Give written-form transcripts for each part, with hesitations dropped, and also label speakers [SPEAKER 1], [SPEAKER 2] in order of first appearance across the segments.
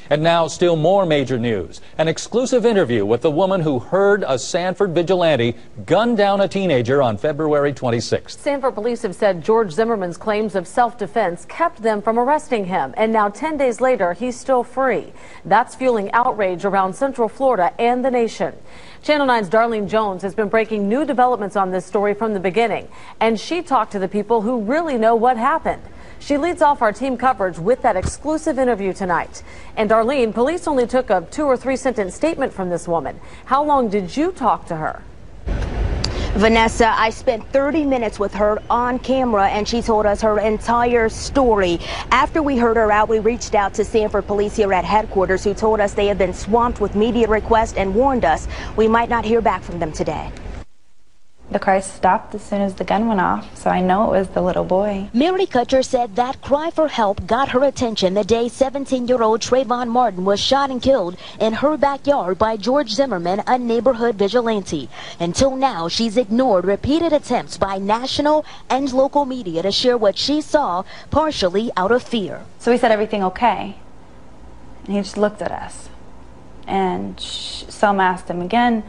[SPEAKER 1] And now, still more major news. An exclusive interview with the woman who heard a Sanford vigilante gun down a teenager on February 26th.
[SPEAKER 2] Sanford police have said George Zimmerman's claims of self-defense kept them from arresting him. And now 10 days later, he's still free. That's fueling outrage around Central Florida and the nation. Channel 9's Darlene Jones has been breaking new developments on this story from the beginning. And she talked to the people who really know what happened. She leads off our team coverage with that exclusive interview tonight. And Darlene, police only took a 2 or 3 sentence statement from this woman. How long did you talk to her?
[SPEAKER 3] Vanessa, I spent 30 minutes with her on camera, and she told us her entire story. After we heard her out, we reached out to Sanford police here at headquarters, who told us they have been swamped with media requests and warned us we might not hear back from them today.
[SPEAKER 4] The cry stopped as soon as the gun went off, so I know it was the little boy.
[SPEAKER 3] Mary Kutcher said that cry for help got her attention the day 17-year-old Trayvon Martin was shot and killed in her backyard by George Zimmerman, a neighborhood vigilante. Until now, she's ignored repeated attempts by national and local media to share what she saw, partially out of fear.
[SPEAKER 4] So we said, "Everything okay?" And he just looked at us. And Selma asked him again,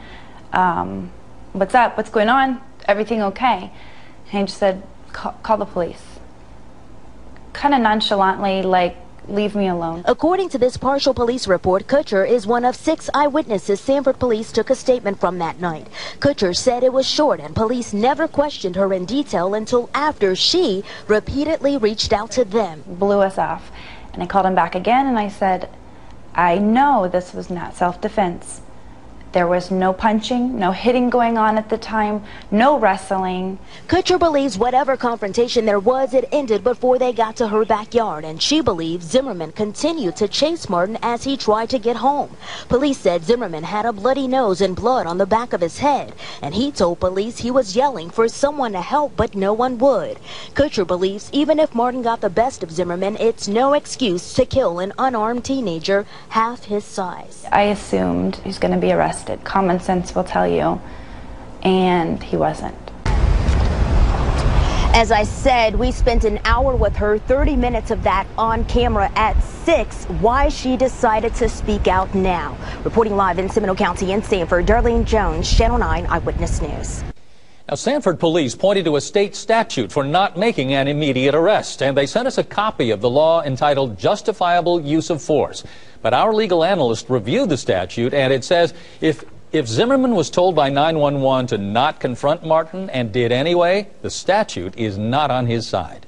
[SPEAKER 4] "What's up? What's going on? Everything okay?" And he just said, call the police. Kind of nonchalantly, like, leave me alone.
[SPEAKER 3] According to this partial police report, Kutcher is one of 6 eyewitnesses Sanford police took a statement from that night. Kutcher said it was short and police never questioned her in detail until after she repeatedly reached out to them.
[SPEAKER 4] Blew us off. And I called him back again and I said, "I know this was not self-defense. There was no punching, no hitting going on at the time, no wrestling."
[SPEAKER 3] Kutcher believes whatever confrontation there was, it ended before they got to her backyard, and she believes Zimmerman continued to chase Martin as he tried to get home. Police said Zimmerman had a bloody nose and blood on the back of his head, and he told police he was yelling for someone to help, but no one would. Kutcher believes even if Martin got the best of Zimmerman, it's no excuse to kill an unarmed teenager half his size.
[SPEAKER 4] I assumed he's going to be arrested. Common sense will tell you, and he wasn't.
[SPEAKER 3] As I said, we spent an hour with her, 30 minutes of that on camera at 6. Why she decided to speak out now. Reporting live in Seminole County in Sanford, Darlene Jones, Channel 9 Eyewitness News.
[SPEAKER 1] Now, Sanford police pointed to a state statute for not making an immediate arrest, and they sent us a copy of the law entitled Justifiable Use of Force. But our legal analyst reviewed the statute, and it says if Zimmerman was told by 911 to not confront Martin and did anyway, the statute is not on his side.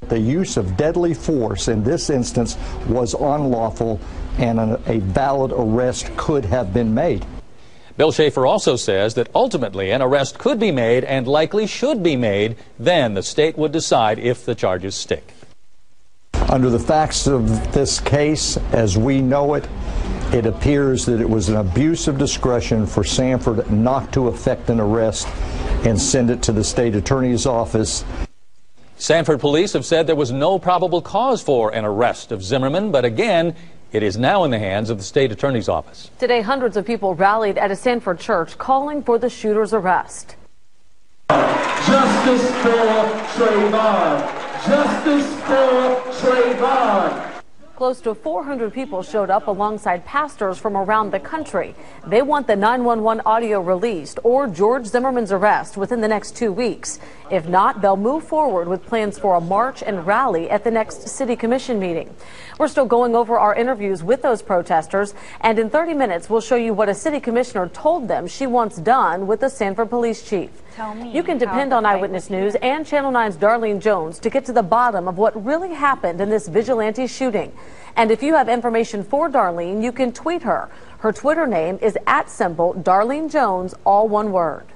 [SPEAKER 5] The use of deadly force in this instance was unlawful, and a valid arrest could have been made.
[SPEAKER 1] Bill Schaefer also says that ultimately an arrest could be made and likely should be made. Then the state would decide if the charges stick.
[SPEAKER 5] Under the facts of this case, as we know it, it appears that it was an abuse of discretion for Sanford not to effect an arrest and send it to the state attorney's office.
[SPEAKER 1] Sanford police have said there was no probable cause for an arrest of Zimmerman, but again, it is now in the hands of the state attorney's office.
[SPEAKER 2] Today, hundreds of people rallied at a Sanford church calling for the shooter's arrest.
[SPEAKER 6] Justice for Trayvon. Justice for Trayvon.
[SPEAKER 2] Close to 400 people showed up alongside pastors from around the country. They want the 911 audio released or George Zimmerman's arrest within the next 2 weeks. If not, they'll move forward with plans for a march and rally at the next city commission meeting. We're still going over our interviews with those protesters, and in 30 minutes we'll show you what a city commissioner told them she wants done with the Sanford police chief. You can depend on Eyewitness News and Channel 9's Darlene Jones to get to the bottom of what really happened in this vigilante shooting. And if you have information for Darlene, you can tweet her. Her Twitter name is @Darlene Jones, all one word.